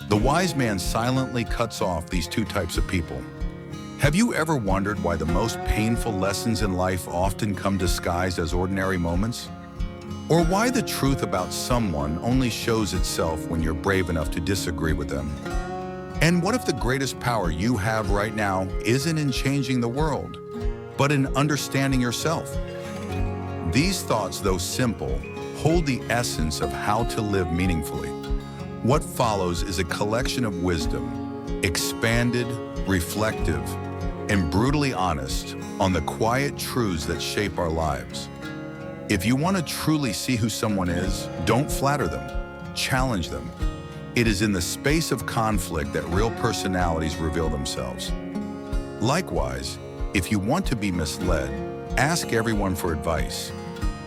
The wise man silently cuts off these two types of people. Have you ever wondered why the most painful lessons in life often come disguised as ordinary moments? Or why the truth about someone only shows itself when you're brave enough to disagree with them? And what if the greatest power you have right now isn't in changing the world, but in understanding yourself? These thoughts, though simple, hold the essence of how to live meaningfully. What follows is a collection of wisdom, expanded, reflective, and brutally honest on the quiet truths that shape our lives. If you want to truly see who someone is, don't flatter them, challenge them. It is in the space of conflict that real personalities reveal themselves. Likewise, if you want to be misled, ask everyone for advice.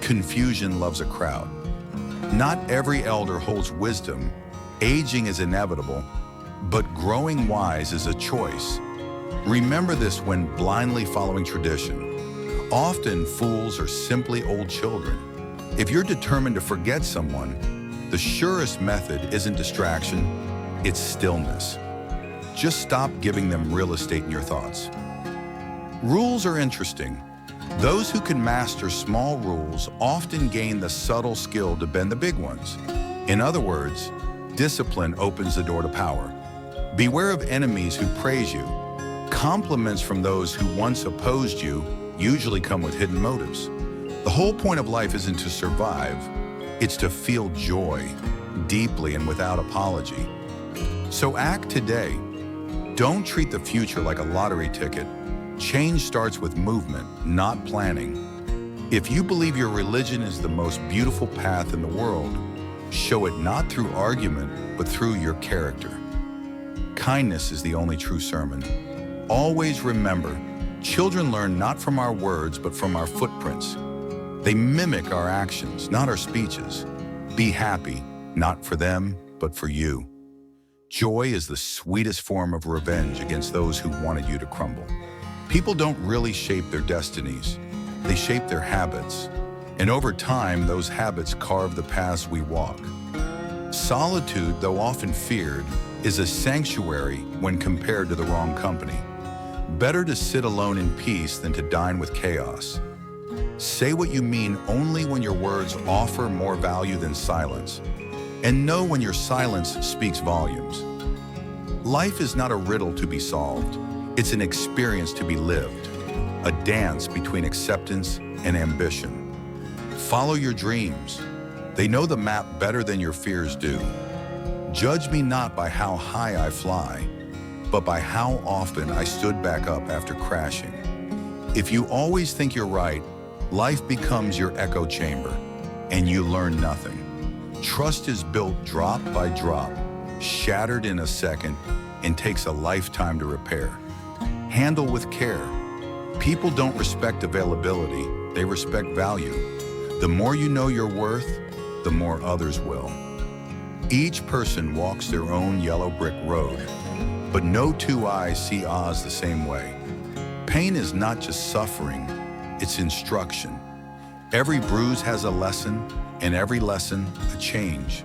Confusion loves a crowd. Not every elder holds wisdom. Aging is inevitable, but growing wise is a choice. Remember this when blindly following tradition. Often, fools are simply old children. If you're determined to forget someone, the surest method isn't distraction, it's stillness. Just stop giving them real estate in your thoughts. Rules are interesting. Those who can master small rules often gain the subtle skill to bend the big ones. In other words, discipline opens the door to power. Beware of enemies who praise you. Compliments from those who once opposed you usually come with hidden motives. The whole point of life isn't to survive, it's to feel joy, deeply and without apology. So act today. Don't treat the future like a lottery ticket. Change starts with movement, not planning. If you believe your religion is the most beautiful path in the world, show it not through argument, but through your character. Kindness is the only true sermon. Always remember, children learn not from our words, but from our footprints. They mimic our actions, not our speeches. Be happy, not for them, but for you. Joy is the sweetest form of revenge against those who wanted you to crumble. People don't really shape their destinies. They shape their habits. And over time, those habits carve the paths we walk. Solitude, though often feared, is a sanctuary when compared to the wrong company. Better to sit alone in peace than to dine with chaos. Say what you mean only when your words offer more value than silence. And know when your silence speaks volumes. Life is not a riddle to be solved. It's an experience to be lived. A dance between acceptance and ambition. Follow your dreams. They know the map better than your fears do. Judge me not by how high I fly, but by how often I stood back up after crashing. If you always think you're right, life becomes your echo chamber, and you learn nothing. Trust is built drop by drop, shattered in a second, and takes a lifetime to repair. Handle with care. People don't respect availability, they respect value. The more you know your worth, the more others will. Each person walks their own yellow brick road, but no two eyes see Oz the same way. Pain is not just suffering, it's instruction. Every bruise has a lesson, and every lesson a change.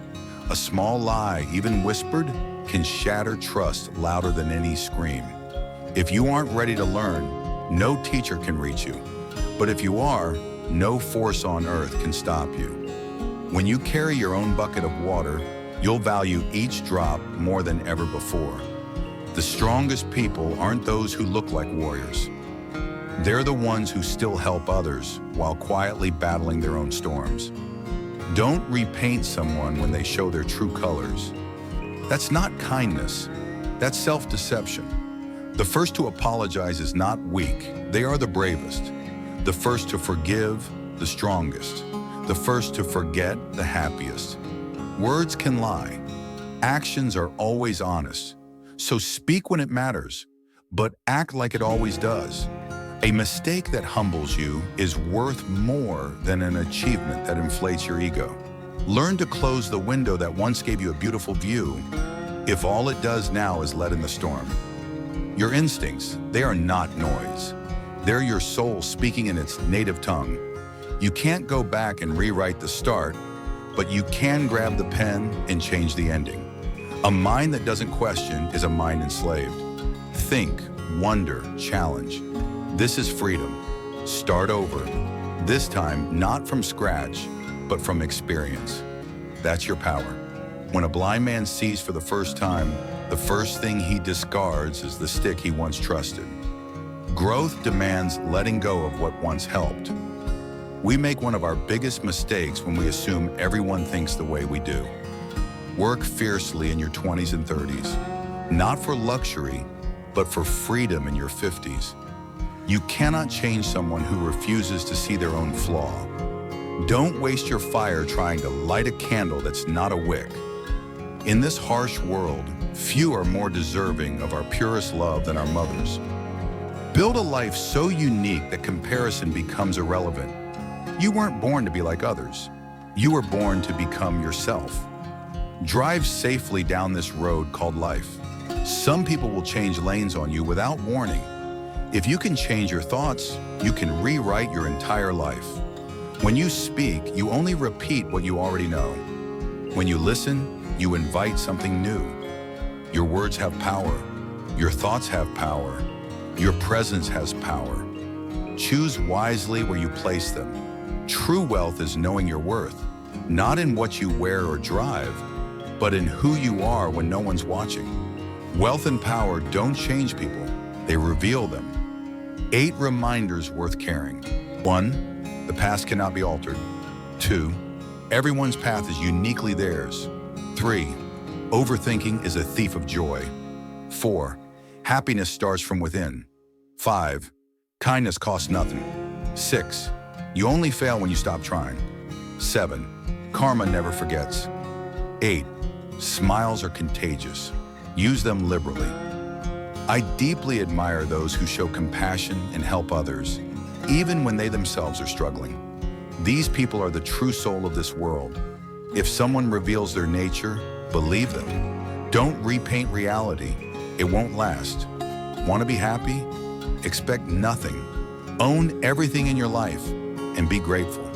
A small lie, even whispered, can shatter trust louder than any scream. If you aren't ready to learn, no teacher can reach you. But if you are, no force on earth can stop you. When you carry your own bucket of water, you'll value each drop more than ever before. The strongest people aren't those who look like warriors. They're the ones who still help others while quietly battling their own storms. Don't repaint someone when they show their true colors. That's not kindness, that's self-deception. The first to apologize is not weak, they are the bravest. The first to forgive, the strongest. The first to forget, the happiest. Words can lie. Actions are always honest. So speak when it matters, but act like it always does. A mistake that humbles you is worth more than an achievement that inflates your ego. Learn to close the window that once gave you a beautiful view, if all it does now is let in the storm. Your instincts, they are not noise. They're your soul speaking in its native tongue. You can't go back and rewrite the start, but you can grab the pen and change the ending. A mind that doesn't question is a mind enslaved. Think, wonder, challenge. This is freedom. Start over. This time, not from scratch, but from experience. That's your power. When a blind man sees for the first time, the first thing he discards is the stick he once trusted. Growth demands letting go of what once helped. We make one of our biggest mistakes when we assume everyone thinks the way we do. Work fiercely in your 20s and 30s, not for luxury, but for freedom in your 50s. You cannot change someone who refuses to see their own flaw. Don't waste your fire trying to light a candle that's not a wick. In this harsh world, few are more deserving of our purest love than our mothers. Build a life so unique that comparison becomes irrelevant. You weren't born to be like others. You were born to become yourself. Drive safely down this road called life. Some people will change lanes on you without warning. If you can change your thoughts, you can rewrite your entire life. When you speak, you only repeat what you already know. When you listen, you invite something new. Your words have power. Your thoughts have power. Your presence has power. Choose wisely where you place them. True wealth is knowing your worth, not in what you wear or drive, but in who you are when no one's watching. Wealth and power don't change people, they reveal them. 8 reminders worth carrying. 1, the past cannot be altered. 2, everyone's path is uniquely theirs. 3, overthinking is a thief of joy. 4, happiness starts from within. 5, kindness costs nothing. 6, you only fail when you stop trying. 7, karma never forgets. 8, smiles are contagious. Use them liberally. I deeply admire those who show compassion and help others, even when they themselves are struggling. These people are the true soul of this world. If someone reveals their nature, believe them. Don't repaint reality. It won't last. Want to be happy? Expect nothing. Own everything in your life and be grateful.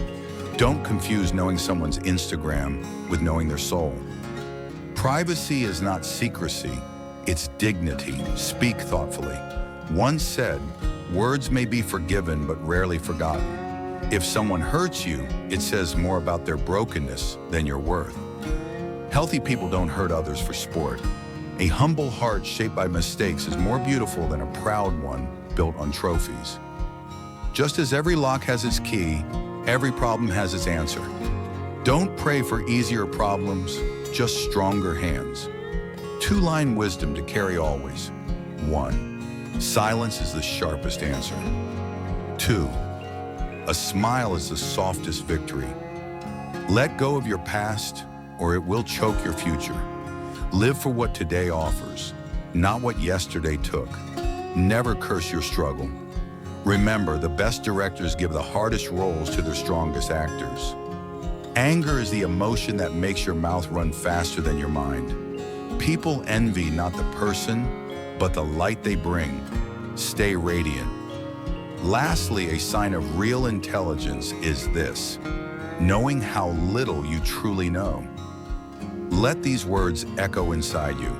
Don't confuse knowing someone's Instagram with knowing their soul. Privacy is not secrecy, it's dignity. Speak thoughtfully. Once said, words may be forgiven but rarely forgotten. If someone hurts you, it says more about their brokenness than your worth. Healthy people don't hurt others for sport. A humble heart shaped by mistakes is more beautiful than a proud one built on trophies. Just as every lock has its key, every problem has its answer. Don't pray for easier problems, just stronger hands. 2-line wisdom to carry always. 1, silence is the sharpest answer. 2, a smile is the softest victory. Let go of your past, or it will choke your future. Live for what today offers, not what yesterday took. Never curse your struggle. Remember, the best directors give the hardest roles to their strongest actors. Anger is the emotion that makes your mouth run faster than your mind. People envy not the person, but the light they bring. Stay radiant. Lastly, a sign of real intelligence is this: knowing how little you truly know. Let these words echo inside you,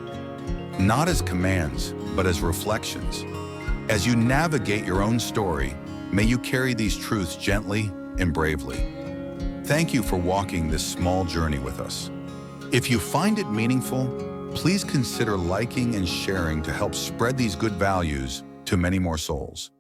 not as commands, but as reflections. As you navigate your own story, may you carry these truths gently and bravely. Thank you for walking this small journey with us. If you find it meaningful, please consider liking and sharing to help spread these good values to many more souls.